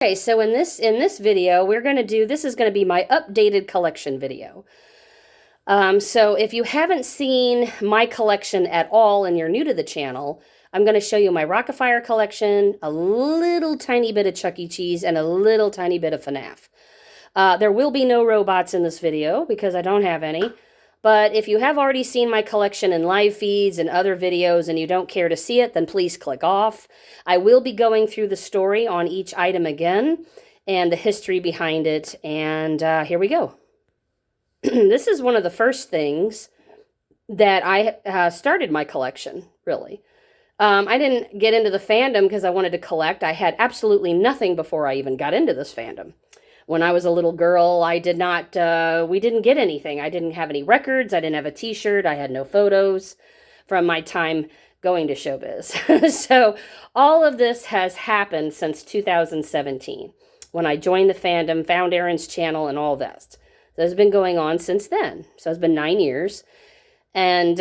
Okay, so in this video, this is going to be my updated collection video. So if you haven't seen my collection at all and you're new to the channel, I'm going to show you my Rockafire collection, a little tiny bit of Chuck E. Cheese, and a little tiny bit of Fnaf. There will be no robots in this video because I don't have any. But if you have already seen my collection in live feeds and other videos and you don't care to see it, then please click off. I will be going through the story on each item again and the history behind it. And here we go. This is one of the first things that I started my collection, really. I didn't get into the fandom because I wanted to collect. I had absolutely nothing before I even got into this fandom. When I was a little girl, we didn't get anything. I didn't have any records. I didn't have a t-shirt. I had no photos from my time going to showbiz. So all of this has happened since 2017, when I joined the fandom, found Aaron's channel, and all that. So it's been going on since then. So it's been 9 years. And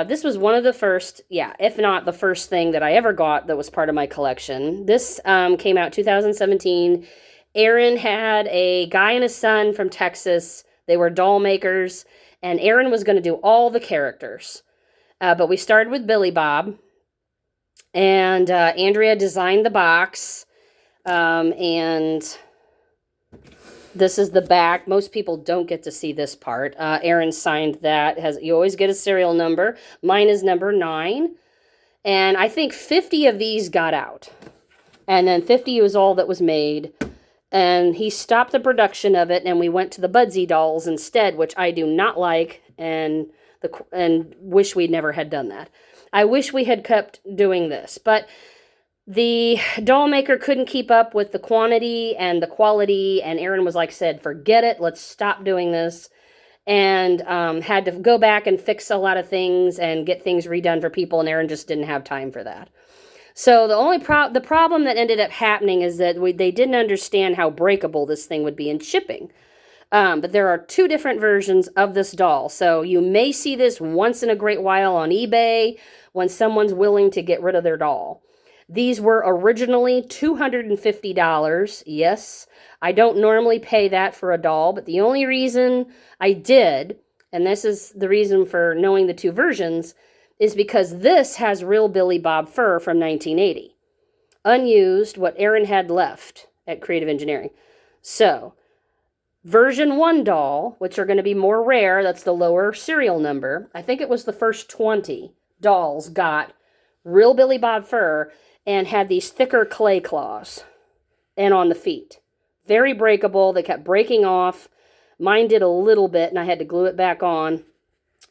this was one of the first, if not the first thing that I ever got that was part of my collection. This came out 2017. Aaron had a guy and his son from Texas. They were doll makers, and Aaron was going to do all the characters. But we started with BillyBob, and Andrea designed the box, and this is the back. Most people don't get to see this part. Aaron signed that. You always get a serial number. Mine is number 9, and I think 50 of these got out, and then 50 was all that was made. And he stopped the production of it, and we went to the Budsy dolls instead, which I do not like, and wish we never had done that. I wish we had kept doing this, but the doll maker couldn't keep up with the quantity and the quality, and Aaron was like, said, forget it, let's stop doing this, and had to go back and fix a lot of things and get things redone for people, and Aaron just didn't have time for that. So the problem that ended up happening is that they didn't understand how breakable this thing would be in shipping. But there are 2 different versions of this doll. So you may see this once in a great while on eBay when someone's willing to get rid of their doll. These were originally $250. Yes, I don't normally pay that for a doll, but the only reason I did, and this is the reason for knowing the 2 versions, is because this has real BillyBob fur from 1980. Unused, what Aaron had left at Creative Engineering. So, version 1 doll, which are going to be more rare, that's the lower serial number. I think it was the first 20 dolls got real BillyBob fur and had these thicker clay claws and on the feet. Very breakable. They kept breaking off. Mine did a little bit, and I had to glue it back on.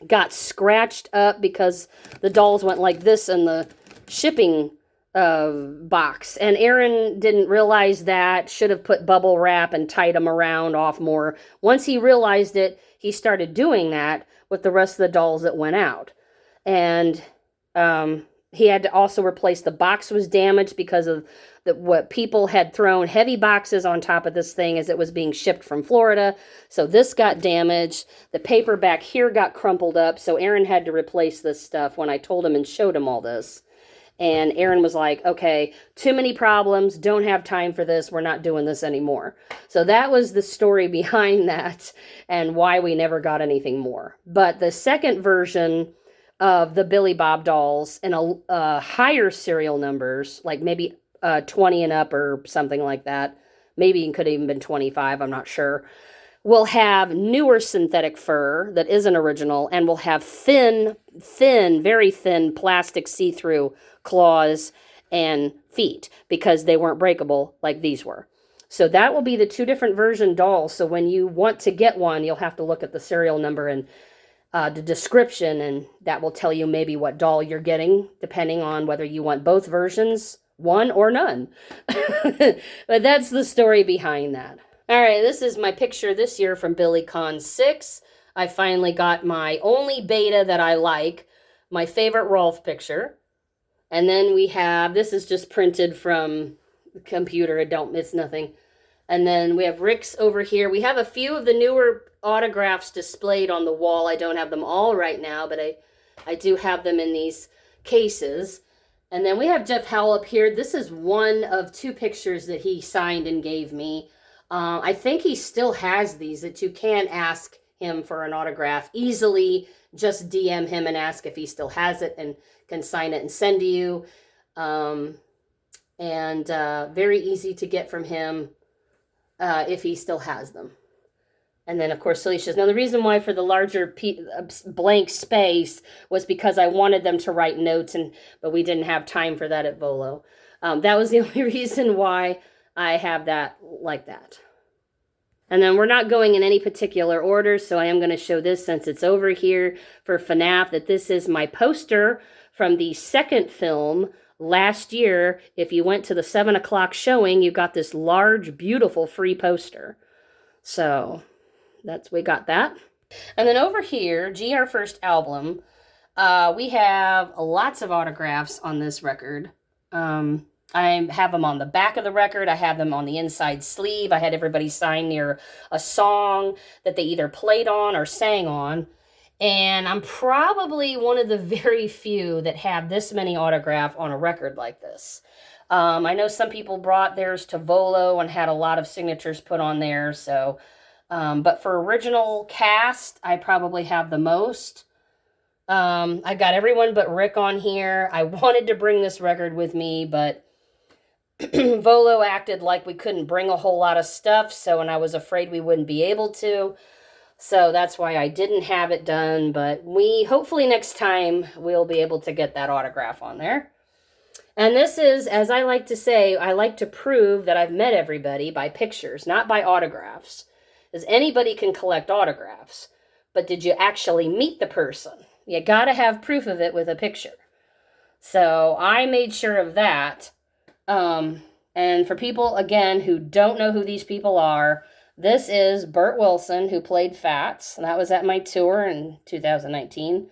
Got scratched up because the dolls went like this in the shipping box. And Aaron didn't realize that, should have put bubble wrap and tied them around off more. Once he realized it, he started doing that with the rest of the dolls that went out. And he had to also replace, the box was damaged because of what people had thrown heavy boxes on top of this thing as it was being shipped from Florida. So this got damaged. The paper back here got crumpled up. So Aaron had to replace this stuff when I told him and showed him all this. And Aaron was like, okay, too many problems. Don't have time for this. We're not doing this anymore. So that was the story behind that and why we never got anything more. But the second version of the BillyBob dolls in a higher serial numbers, like maybe 20 and up or something like that. Maybe it could have even been 25, I'm not sure. Will have newer synthetic fur that isn't original, and will have thin, very thin plastic see-through claws and feet because they weren't breakable like these were. So that will be the 2 different version dolls. So when you want to get one, you'll have to look at the serial number and the description, and that will tell you maybe what doll you're getting, depending on whether you want both versions, one or none. But that's the story behind that. All right, this is my picture this year from BillyCon 6. I finally got my only beta that I like, my favorite Rolf picture. And then we have, this is just printed from the computer, it's nothing. And then we have Rick's over here. We have a few of the newer autographs displayed on the wall. I don't have them all right now, but I do have them in these cases. And then we have Jeff Howell up here. This is one of 2 pictures that he signed and gave me. I think he still has these that you can ask him for an autograph easily. Just DM him and ask if he still has it and can sign it and send to you. Very easy to get from him if he still has them. And then, of course, Celicia's. Now, the reason why for the larger blank space was because I wanted them to write notes, but we didn't have time for that at Volo. That was the only reason why I have that like that. And then we're not going in any particular order, so I am going to show this since it's over here for Fnaf, that this is my poster from the second film last year. If you went to the 7 o'clock showing, you got this large, beautiful free poster. So we got that. And then over here, Our First Album, we have lots of autographs on this record. I have them on the back of the record. I have them on the inside sleeve. I had everybody sign near a song that they either played on or sang on. And I'm probably one of the very few that have this many autographs on a record like this. I know some people brought theirs to Volo and had a lot of signatures put on there. So, but for original cast, I probably have the most. I got everyone but Rick on here. I wanted to bring this record with me, but Volo acted like we couldn't bring a whole lot of stuff, and I was afraid we wouldn't be able to. So that's why I didn't have it done, but hopefully next time we'll be able to get that autograph on there. And this is, as I like to say, I like to prove that I've met everybody by pictures, not by autographs. Because anybody can collect autographs, but did you actually meet the person? You gotta have proof of it with a picture. So I made sure of that. And for people, again, who don't know who these people are, this is Bert Wilson, who played Fats. And that was at my tour in 2019.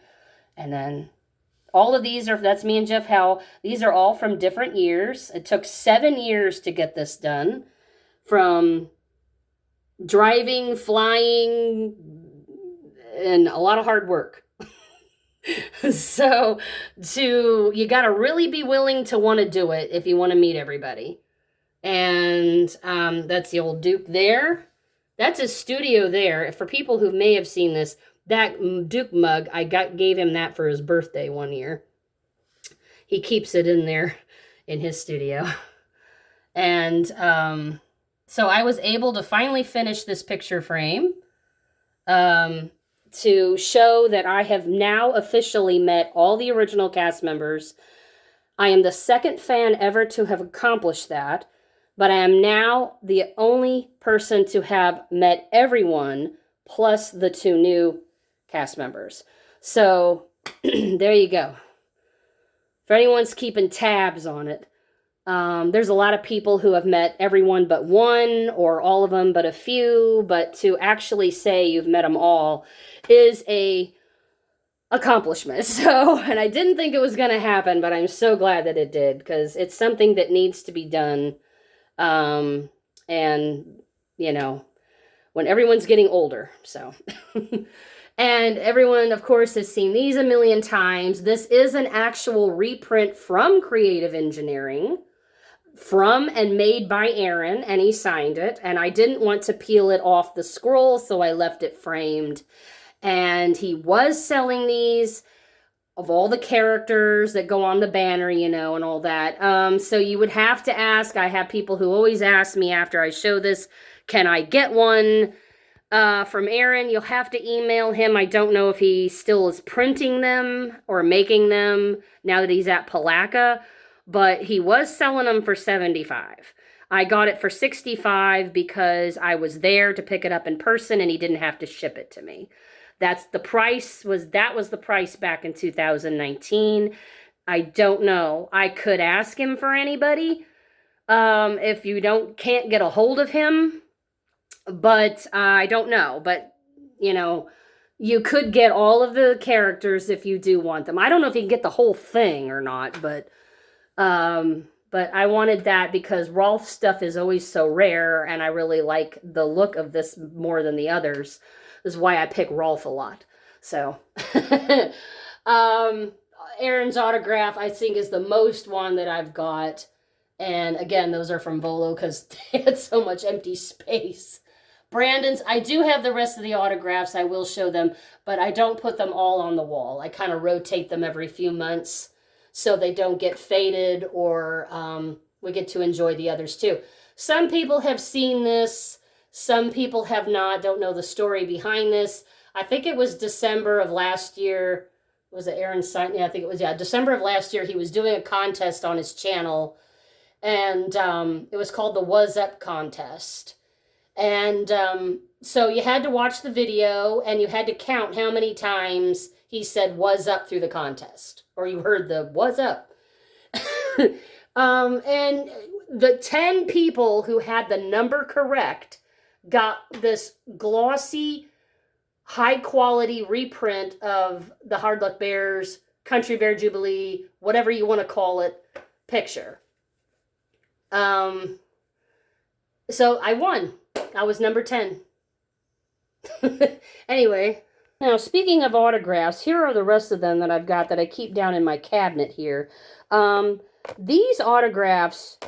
And then all of these that's me and Jeff Howell. These are all from different years. It took 7 years to get this done. From driving, flying, and a lot of hard work. So you got to really be willing to want to do it if you want to meet everybody. And that's the old Duke there. That's his studio there. For people who may have seen this, that Duke mug, I gave him that for his birthday one year. He keeps it in there in his studio. And so I was able to finally finish this picture frame. To show that I have now officially met all the original cast members. I am the second fan ever to have accomplished that, but I am now the only person to have met everyone plus the 2 new cast members. So there you go. If anyone's keeping tabs on it, there's a lot of people who have met everyone but one, or all of them but a few, but to actually say you've met them all is a accomplishment. So, and I didn't think it was going to happen, but I'm so glad that it did, because it's something that needs to be done. And, you know, when everyone's getting older, so. And everyone, of course, has seen these a million times. This is an actual reprint from Creative Engineering, from and made by Aaron, and he signed it. And I didn't want to peel it off the scroll, so I left it framed. And he was selling these of all the characters that go on the banner, you know, and all that. So you would have to ask. I have people who always ask me after I show this, can I get one from Aaron? You'll have to email him. I don't know if he still is printing them or making them now that he's at Palaca, but he was selling them for $75. I got it for $65 because I was there to pick it up in person and he didn't have to ship it to me. That was the price back in 2019. I don't know. I could ask him for anybody if you can't get a hold of him, but I don't know. But, you know, you could get all of the characters if you do want them. I don't know if you can get the whole thing or not, but I wanted that because Rolf's stuff is always so rare, and I really like the look of this more than the others. This is why I pick Rolf a lot. So, Aaron's autograph, I think, is the most one that I've got. And again, those are from Volo because they had so much empty space. Brandon's, I do have the rest of the autographs. I will show them, but I don't put them all on the wall. I kind of rotate them every few months so they don't get faded, or we get to enjoy the others too. Some people have seen this. Some people have not, don't know the story behind this. I think it was December of last year. Was it Aaron signed? Yeah, I think it was, December of last year. He was doing a contest on his channel, and it was called the Was Up contest. And so you had to watch the video, and you had to count how many times he said "was up" through the contest, or you heard the "was up." And the 10 people who had the number correct got this glossy, high-quality reprint of the Hard Luck Bears, Country Bear Jubilee, whatever you want to call it, picture. So I won. I was number 10. Anyway, now speaking of autographs, here are the rest of them that I've got that I keep down in my cabinet here. These autographs,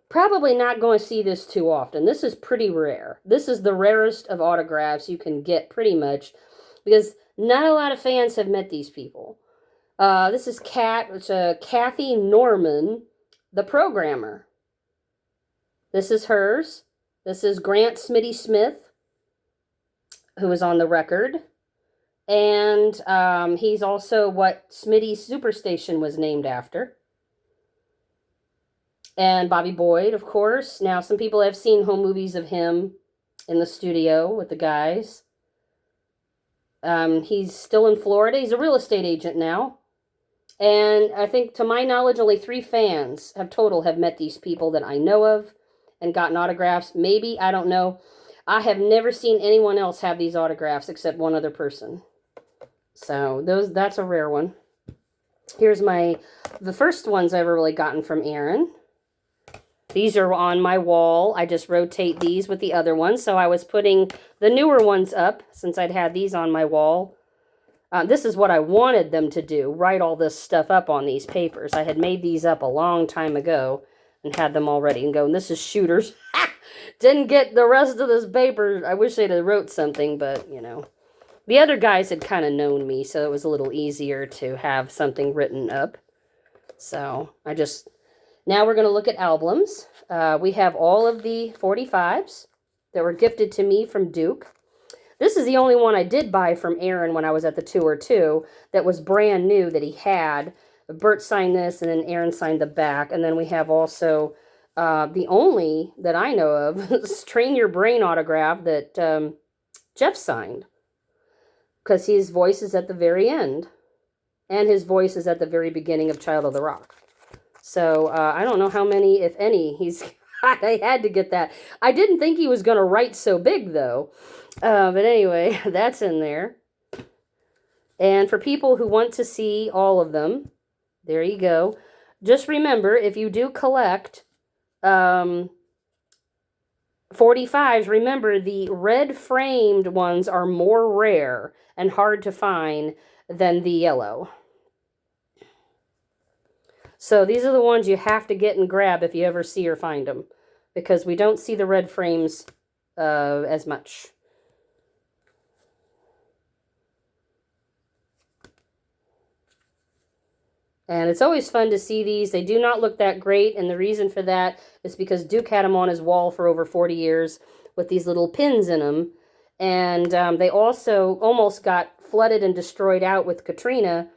probably not going to see this too often. This is pretty rare. This is the rarest of autographs you can get, pretty much, because not a lot of fans have met these people. This is Kathy Norman, the programmer. This is hers. This is Grant Smitty Smith, who is on the record. And he's also what Smitty's Superstation was named after. And Bobby Boyd, of course. Now, some people have seen home movies of him in the studio with the guys. He's still in Florida. He's a real estate agent now. And I think, to my knowledge, only 3 fans have met these people that I know of and gotten autographs. Maybe, I don't know. I have never seen anyone else have these autographs except one other person. So that's a rare one. Here's the first ones I've ever really gotten from Aaron. These are on my wall. I just rotate these with the other ones. So I was putting the newer ones up since I'd had these on my wall. This is what I wanted them to do, write all this stuff up on these papers. I had made these up a long time ago and had them all ready and go. And this is Shooters. Didn't get the rest of this paper. I wish they'd have wrote something, but, you know. The other guys had kind of known me, so it was a little easier to have something written up. So now we're going to look at albums. We have all of the 45s that were gifted to me from Duke. This is the only one I did buy from Aaron when I was at the tour, too, that was brand new that he had. Bert signed this, and then Aaron signed the back. And then we have also the only that I know of is Train Your Brain autograph that Jeff signed. Because his voice is at the very end. And his voice is at the very beginning of Child of the Rock. So, I don't know how many, if any, he's got. I had to get that. I didn't think he was going to write so big, though. But anyway, that's in there. And for people who want to see all of them, there you go. Just remember, if you do collect 45s, remember the red framed ones are more rare and hard to find than the yellow. So these are the ones you have to get and grab if you ever see or find them, because we don't see the red frames as much. And it's always fun to see these. They do not look that great, and the reason for that is because Duke had them on his wall for over 40 years with these little pins in them. And they also almost got flooded and destroyed out with Katrina,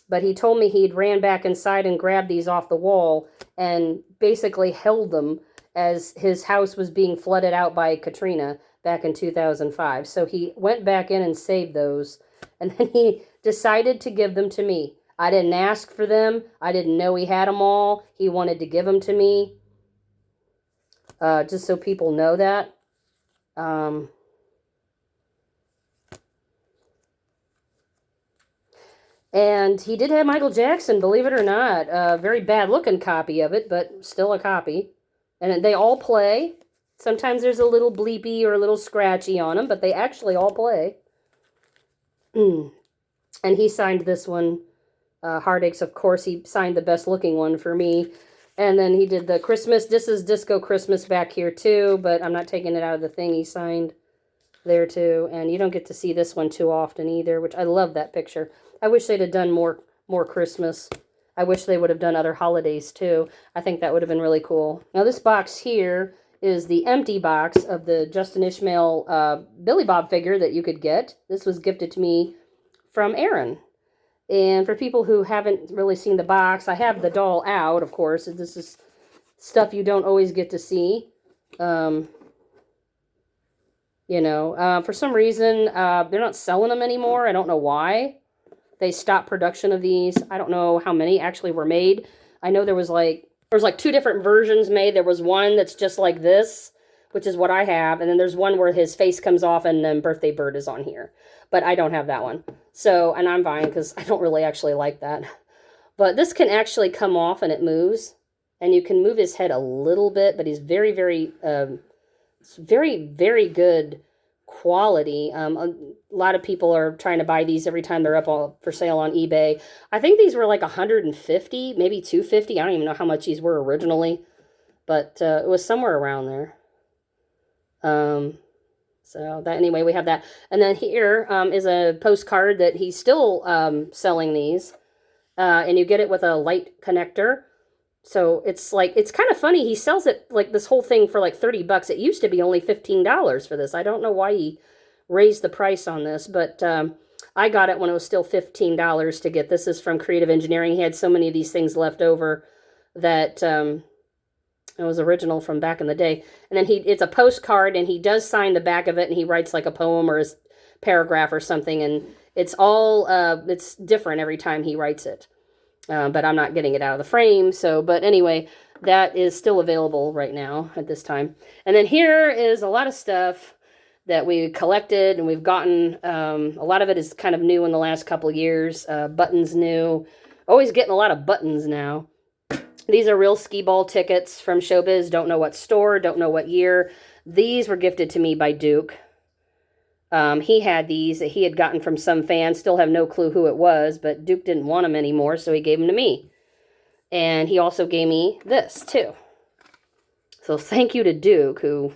but he told me he'd ran back inside and grabbed these off the wall and basically held them as his house was being flooded out by Katrina back in 2005. So he went back in and saved those, and then he decided to give them to me. I didn't ask for them. I didn't know he had them all. He wanted to give them to me. Just so people know that. And he did have Michael Jackson, believe it or not. A very bad-looking copy of it, but still a copy. And they all play. Sometimes there's a little bleepy or a little scratchy on them, but they actually all play. And he signed this one Heartaches, of course, he signed the best looking one for me. And then he did the Christmas. This is Disco Christmas back here too, but I'm not taking it out of the thing. He signed there too. And you don't get to see this one too often either, which I love that picture. I wish they'd have done more Christmas. I wish they would have done other holidays too. I think that would have been really cool. Now this box here is the empty box of the Justin Ishmael BillyBob figure that you could get. This was gifted to me from Aaron. And for people who haven't really seen the box, I have the doll out, of course. This is stuff you don't always get to see. You know, for some reason, they're not selling them anymore. I don't know why. They stopped production of these. I don't know how many actually were made. I know there was like 2 different versions made. There was one that's just like this, which is what I have. And then there's one where his face comes off and then Birthday Bird is on here. But I don't have that one. So, and I'm fine because I don't really actually like that. But this can actually come off and it moves. And you can move his head a little bit, but he's very, very, very good quality. A lot of people are trying to buy these every time they're up for sale on eBay. I think these were like 150, maybe 250. I don't even know how much these were originally. But it was somewhere around there. So that, anyway, we have that. And then here is a postcard that he's still selling these. And you get it with a light connector. So it's like, it's kind of funny. He sells it like this whole thing for like 30 bucks. It used to be only $15 for this. I don't know why he raised the price on this, but I got it when it was still $15 to get. This is from Creative Engineering. He had so many of these things left over that it was original from back in the day. And then it's a postcard, and he does sign the back of it, and he writes like a poem or a paragraph or something, and it's all, it's different every time he writes it. But I'm not getting it out of the frame, so, but anyway, that is still available right now at this time. And then here is a lot of stuff that we collected, and we've gotten, a lot of it is kind of new in the last couple years. Buttons new. Always getting a lot of buttons now. These are real skee ball tickets from Showbiz. Don't know what store, don't know what year. These were gifted to me by Duke. He had these that he had gotten from some fan. Still have no clue who it was, but Duke didn't want them anymore, so he gave them to me. And he also gave me this, too. So thank you to Duke, who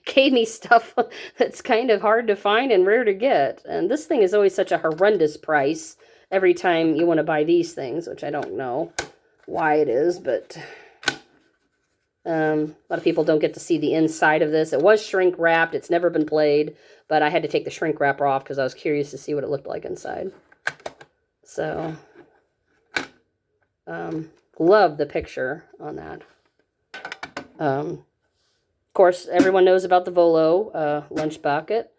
gave me stuff that's kind of hard to find and rare to get. And this thing is always such a horrendous price every time you want to buy these things, which I don't know why it is, but a lot of people don't get to see the inside of this. It was shrink wrapped. It's never been played, but I had to take the shrink wrapper off because I was curious to see what it looked like inside. So, love the picture on that. Of course, everyone knows about the Volo lunch bucket.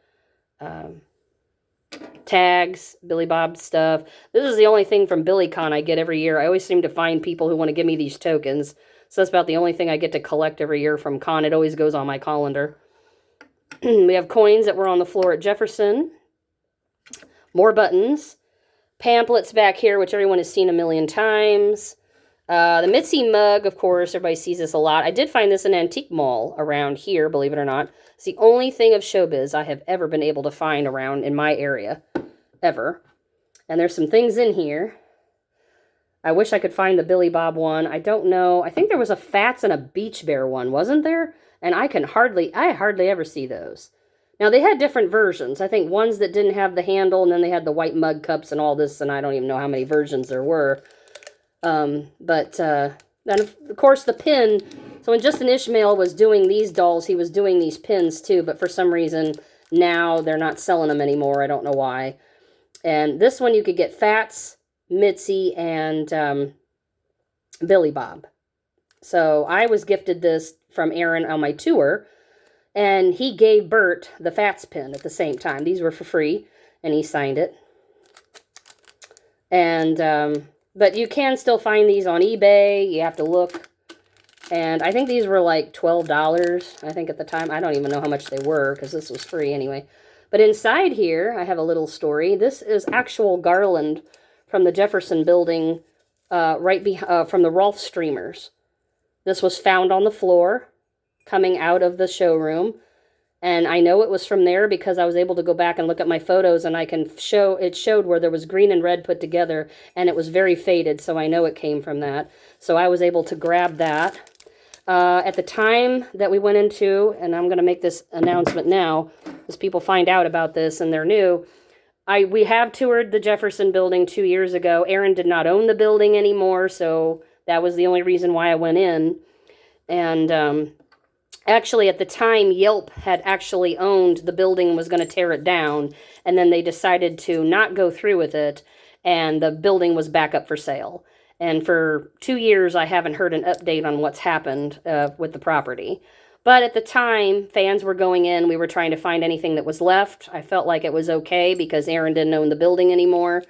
Tags, BillyBob stuff. This is the only thing from BillyCon I get every year. I always seem to find people who want to give me these tokens. So that's about the only thing I get to collect every year from con. It always goes on my calendar. We have coins that were on the floor at Jefferson. More buttons. Pamphlets back here, which everyone has seen a million times. The Mitzi mug, of course, everybody sees this a lot. I did find this in Antique Mall around here, believe it or not. It's the only thing of Showbiz I have ever been able to find around in my area. Ever. And there's some things in here. I wish I could find the BillyBob one. I don't know. I think there was a Fats and a Beach Bear one, wasn't there? And I hardly ever see those. Now, they had different versions. I think ones that didn't have the handle, and then they had the white mug cups and all this, and I don't even know how many versions there were. Then, of course, the pin. So when Justin Ishmael was doing these dolls, he was doing these pins, too. But for some reason, now they're not selling them anymore. I don't know why. And this one, you could get Fats, Mitzi, and BillyBob. So I was gifted this from Aaron on my tour, and he gave Bert the Fats pin at the same time. These were for free, and he signed it. And but you can still find these on eBay. You have to look. And I think these were like $12, I think, at the time. I don't even know how much they were, because this was free anyway. But inside here, I have a little story. This is actual garland from the Jefferson building, from the Rolf streamers. This was found on the floor, coming out of the showroom. And I know it was from there because I was able to go back and look at my photos, and I can show, it showed where there was green and red put together, and it was very faded, so I know it came from that. So I was able to grab that. At the time that we went into, and I'm going to make this announcement now, as people find out about this and they're new, we have toured the Jefferson building 2 years ago. Aaron did not own the building anymore, so that was the only reason why I went in. And actually, at the time, Yelp had actually owned the building and was going to tear it down, and then they decided to not go through with it, and the building was back up for sale. And for 2 years, I haven't heard an update on what's happened with the property. But at the time, fans were going in. We were trying to find anything that was left. I felt like it was okay because Aaron didn't own the building anymore,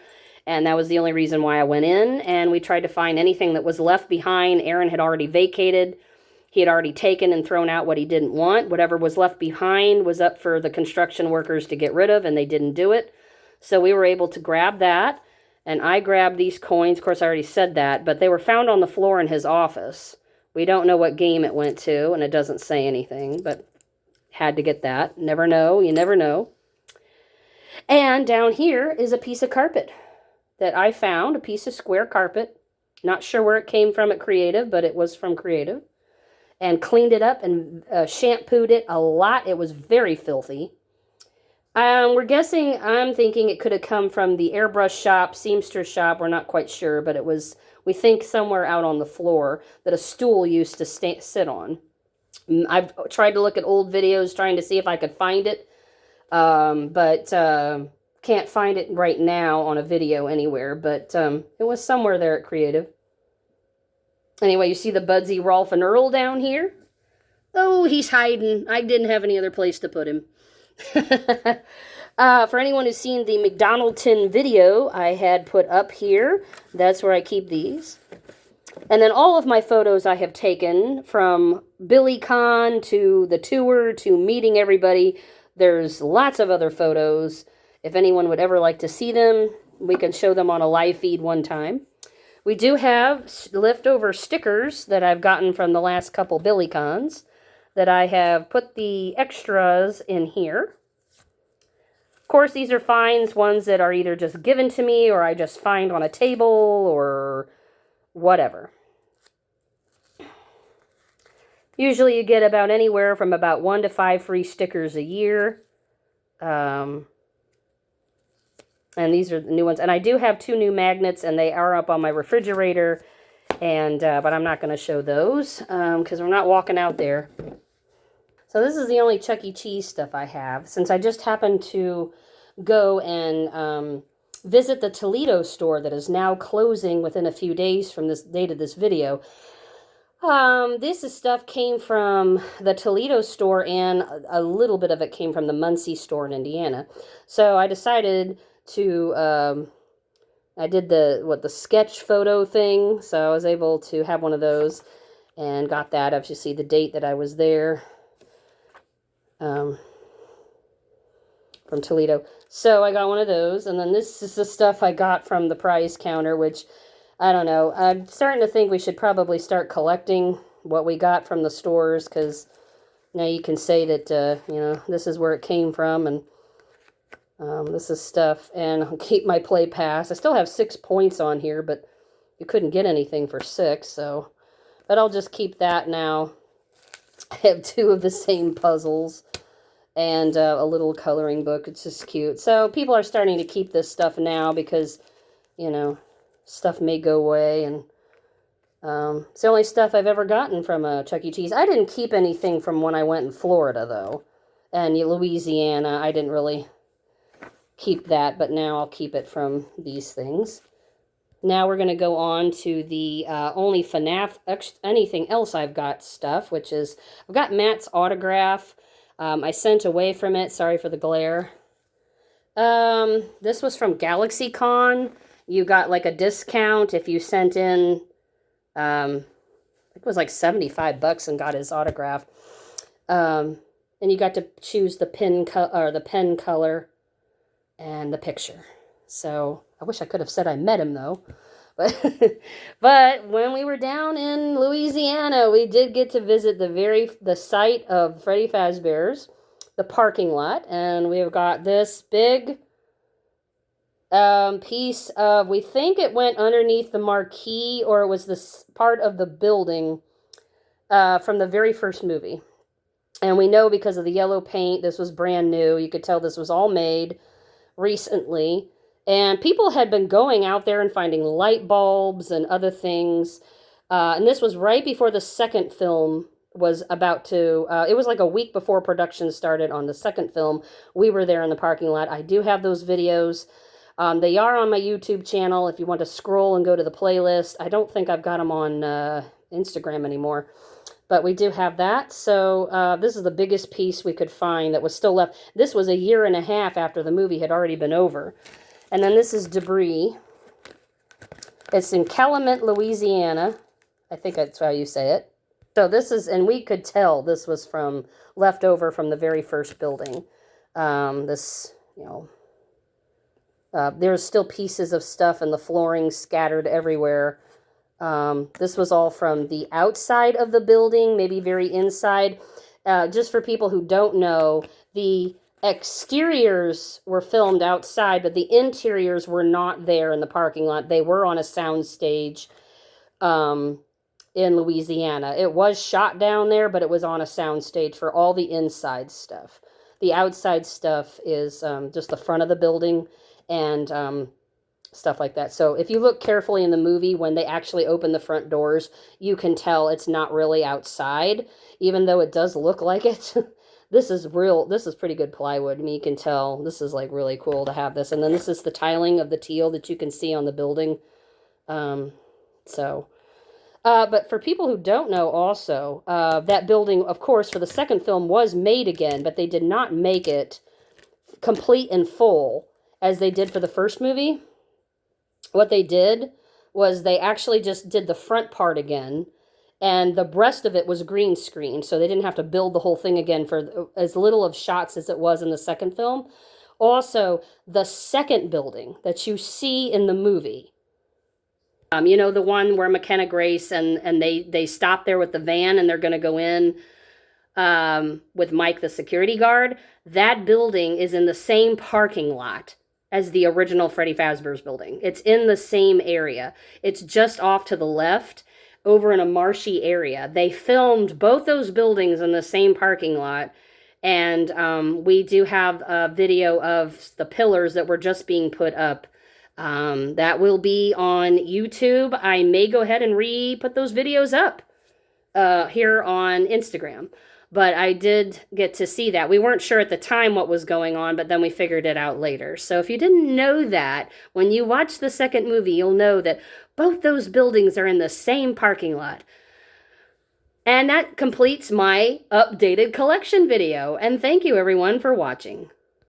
and that was the only reason why I went in. And we tried to find anything that was left behind. Aaron had already vacated. He had already taken and thrown out what he didn't want. Whatever was left behind was up for the construction workers to get rid of, and they didn't do it. So we were able to grab that, and I grabbed these coins. Of course, I already said that, but they were found on the floor in his office. We don't know what game it went to, and it doesn't say anything, but had to get that. Never know. You never know. And down here is a piece of carpet that I found, a piece of square carpet. Not sure where it came from at Creative, but it was from Creative. And cleaned it up and shampooed it a lot. It was very filthy. We're guessing, I'm thinking it could have come from the airbrush shop, seamstress shop. We're not quite sure, but it was, we think, somewhere out on the floor that a stool used to sit on. I've tried to look at old videos trying to see if I could find it, but can't find it right now on a video anywhere, but it was somewhere there at Creative. Anyway, you see the Budsy, Rolf, and Earl down here? Oh, he's hiding. I didn't have any other place to put him. For anyone who's seen the McDonaldton video I had put up here, that's where I keep these. And then all of my photos I have taken from BillyCon to the tour to meeting everybody. There's lots of other photos. If anyone would ever like to see them, we can show them on a live feed one time. We do have leftover stickers that I've gotten from the last couple BillyCons that I have put the extras in here. Of course, these are finds, ones that are either just given to me or I just find on a table or whatever. Usually you get about anywhere from about 1 to 5 free stickers a year. And these are the new ones. And I do have 2 new magnets, and they are up on my refrigerator. And but I'm not going to show those because we're not walking out there. So this is the only Chuck E. Cheese stuff I have. Since I just happened to go and visit the Toledo store that is now closing within a few days from this date of this video. This stuff came from the Toledo store, and a little bit of it came from the Muncie store in Indiana. So I decided to, I did the sketch photo thing, so I was able to have one of those, and got that. If you see the date that I was there, from Toledo. So I got one of those, and then this is the stuff I got from the prize counter, which, I don't know, I'm starting to think we should probably start collecting what we got from the stores, because now you can say that, you know, this is where it came from, and this is stuff, and I'll keep my play pass. I still have 6 points on here, but you couldn't get anything for 6, so, but I'll just keep that now. I have 2 of the same puzzles, and a little coloring book. It's just cute. So people are starting to keep this stuff now because, you know, stuff may go away, and it's the only stuff I've ever gotten from Chuck E. Cheese. I didn't keep anything from when I went in Florida, though, and Louisiana. I didn't really keep that, but now I'll keep it from these things. Now we're going to go on to the only Fnaf, anything else I've got stuff, which is, I've got Matt's autograph. I sent away from it. Sorry for the glare. This was from GalaxyCon. You got like a discount if you sent in, it was like $75 and got his autograph. And you got to choose the pen color and the picture. So I wish I could have said I met him though. But when we were down in Louisiana, we did get to visit the site of Freddy Fazbear's the parking lot. And we've got this big piece of, we think it went underneath the marquee, or it was this part of the building from the very first movie. And we know because of the yellow paint, this was brand new. You could tell this was all made recently. And people had been going out there and finding light bulbs and other things. And this was right before the second film was about to, it was like a week before production started on the second film. We were there in the parking lot. I do have those videos. They are on my YouTube channel if you want to scroll and go to the playlist. I don't think I've got them on Instagram anymore. But we do have that. So this is the biggest piece we could find that was still left. This was a year and a half after the movie had already been over. And then this is debris. It's in Calumet, Louisiana. I think that's how you say it. So this is, and we could tell this was from left over from the very first building. This, you know, there's still pieces of stuff and the flooring scattered everywhere. This was all from the outside of the building, maybe very inside. Just for people who don't know, the exteriors were filmed outside, but the interiors were not there in the parking lot. They were on a sound stage in Louisiana. It was shot down there, but it was on a sound stage for all the inside stuff. The outside stuff is just the front of the building and stuff like that. So if you look carefully in the movie, when they actually open the front doors, you can tell it's not really outside, even though it does look like it. This is pretty good plywood. I mean, you can tell this is like really cool to have this. And then this is the tiling of the teal that you can see on the building. But for people who don't know also, that building, of course, for the second film was made again, but they did not make it complete and full as they did for the first movie. What they did was they actually just did the front part again, and the rest of it was green screen, so they didn't have to build the whole thing again for as little of shots as it was in the second film. Also, the second building that you see in the movie, you know, the one where McKenna Grace and they stop there with the van and they're going to go in with Mike, the security guard, that building is in the same parking lot as the original Freddy Fazbear's building. It's in the same area. It's just off to the left, over in a marshy area. They filmed both those buildings in the same parking lot, and we do have a video of the pillars that were just being put up. That will be on YouTube. I may go ahead and re-put those videos up here on Instagram. But I did get to see that. We weren't sure at the time what was going on, but then we figured it out later. So if you didn't know that, when you watch the second movie, you'll know that both those buildings are in the same parking lot. And that completes my updated collection video. And thank you everyone for watching.